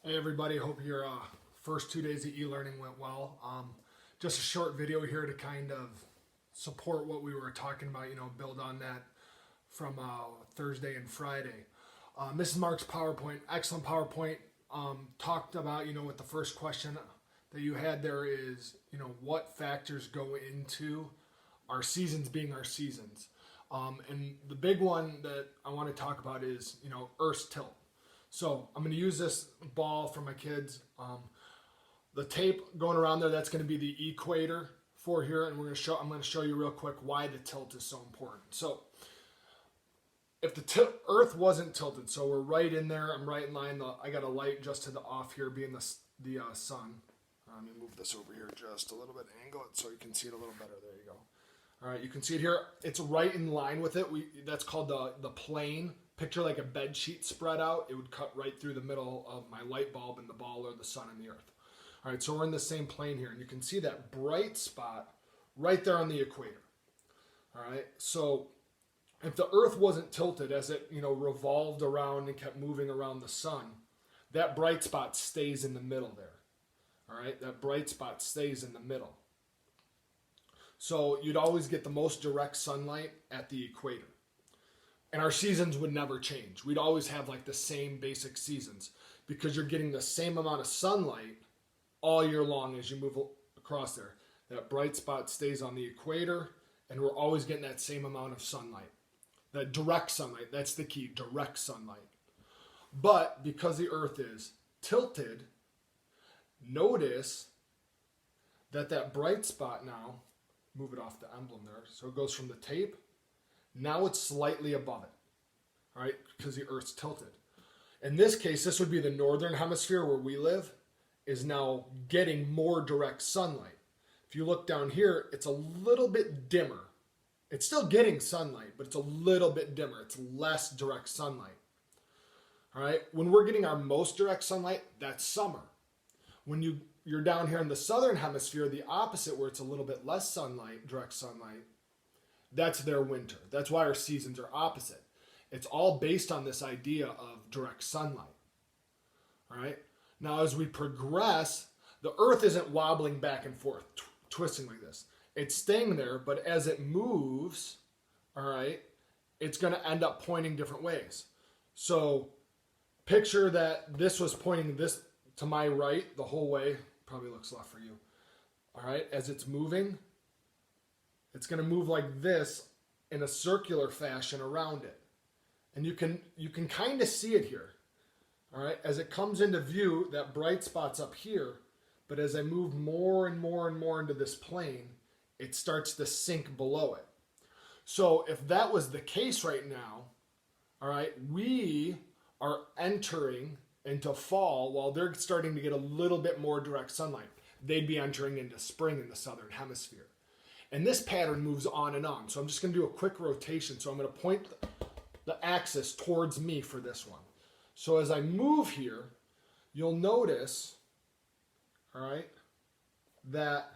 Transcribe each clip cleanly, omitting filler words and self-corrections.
Hey everybody, hope your first 2 days of e-learning went well. Just a short video here to kind of support what we were talking about, build on that from Thursday and Friday. Mrs. Mark's PowerPoint, excellent PowerPoint. Talked about, with the first question that you had there is, what factors go into our seasons being our seasons. And the big one that I want to talk about is, Earth's tilt. So I'm going to use this ball for my kids. The tape going around there, that's going to be the equator for here, and I'm going to show you real quick why the tilt is so important. So if the Earth wasn't tilted, so we're right in there, I'm right in line. I got a light just to the off here, being the sun. Let me move this over here just a little bit, angle it so you can see it a little better. There you go. All right, you can see it here. It's right in line with it. That's called the plane. Picture like a bed sheet spread out. It would cut right through the middle of my light bulb and the ball, or the sun and the earth. All right, so we're in the same plane here, and you can see that bright spot right there on the equator. All right, so if the earth wasn't tilted as it, revolved around and kept moving around the sun, that bright spot stays in the middle there. All right, that bright spot stays in the middle. So you'd always get the most direct sunlight at the equator. And our seasons would never change. We'd always have like the same basic seasons because you're getting the same amount of sunlight all year long as you move across there. That bright spot stays on the equator, and we're always getting that same amount of sunlight. That direct sunlight, that's the key, direct sunlight. But because the earth is tilted, notice that bright spot now, move it off the emblem there, so it goes from the tape. Now it's slightly above it, all right, because the Earth's tilted. In this case, this would be the northern hemisphere where we live, is now getting more direct sunlight. If you look down here, it's a little bit dimmer. It's still getting sunlight, but it's a little bit dimmer. It's less direct sunlight, all right? When we're getting our most direct sunlight, that's summer. When you're down here in the southern hemisphere, the opposite, where it's a little bit less sunlight, direct sunlight, that's their winter. That's why our seasons are opposite. It's all based on this idea of direct sunlight. All right? Now, as we progress, the earth isn't wobbling back and forth, twisting like this. It's staying there, but as it moves, all right, it's going to end up pointing different ways. So picture that this was pointing this to my right the whole way. Probably looks left for you. All right? As it's moving, it's going to move like this in a circular fashion around it. And you can kind of see it here. All right? As it comes into view, that bright spot's up here, but as I move more and more and more into this plane, it starts to sink below it. So if that was the case right now, all right, we are entering into fall while they're starting to get a little bit more direct sunlight. They'd be entering into spring in the southern hemisphere. And this pattern moves on and on. So I'm just going to do a quick rotation. So I'm going to point the axis towards me for this one. So as I move here, you'll notice, all right, that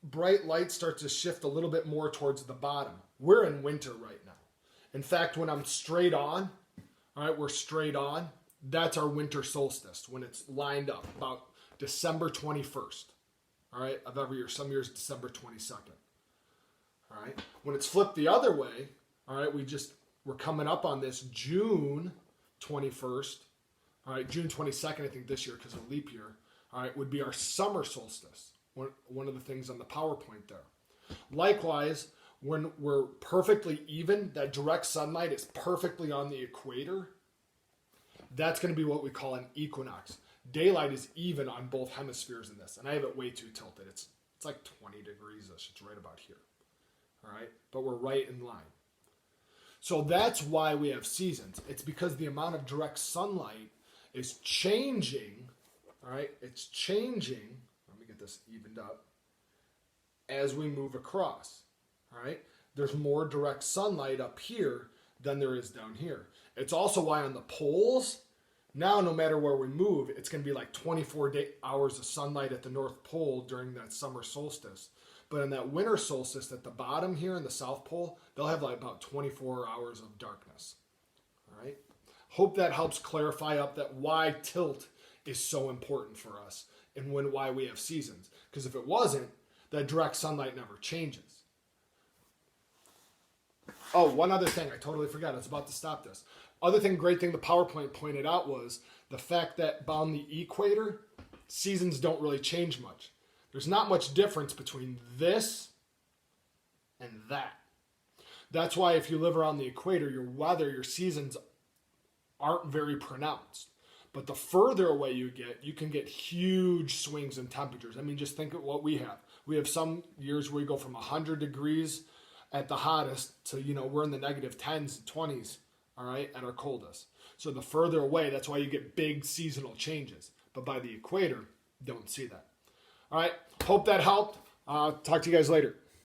bright light starts to shift a little bit more towards the bottom. We're in winter right now. In fact, when I'm straight on, all right, we're straight on, that's our winter solstice when it's lined up, about December 21st. All right, of every year. Some years December 22nd. All right. When it's flipped the other way, all right, we're coming up on this June 21st. All right, June 22nd, I think this year because of leap year. All right, would be our summer solstice. One of the things on the PowerPoint there. Likewise, when we're perfectly even, that direct sunlight is perfectly on the equator. That's going to be what we call an equinox. Daylight is even on both hemispheres in this, and I have it way too tilted. It's like 20 degrees-ish. It's right about here, all right? But we're right in line. So that's why we have seasons. It's because the amount of direct sunlight is changing, all right? It's changing. Let me get this evened up. As we move across, all right? There's more direct sunlight up here than there is down here. It's also why on the poles, now, no matter where we move, it's going to be like 24 hours of sunlight at the North Pole during that summer solstice. But in that winter solstice at the bottom here in the South Pole, they'll have like about 24 hours of darkness. All right? Hope that helps clarify up that why tilt is so important for us and why we have seasons. Because if it wasn't, that direct sunlight never changes. Oh, one other thing. I totally forgot. I was about to stop this. Great thing the PowerPoint pointed out was the fact that on the equator, seasons don't really change much. There's not much difference between this and that. That's why if you live around the equator, your weather, your seasons aren't very pronounced. But the further away you get, you can get huge swings in temperatures. I mean, just think of what we have. We have some years where we go from 100 degrees at the hottest to, we're in the negative 10s and 20s, all right, at our coldest. So the further away, that's why you get big seasonal changes. But by the equator, don't see that. All right, hope that helped. Talk to you guys later.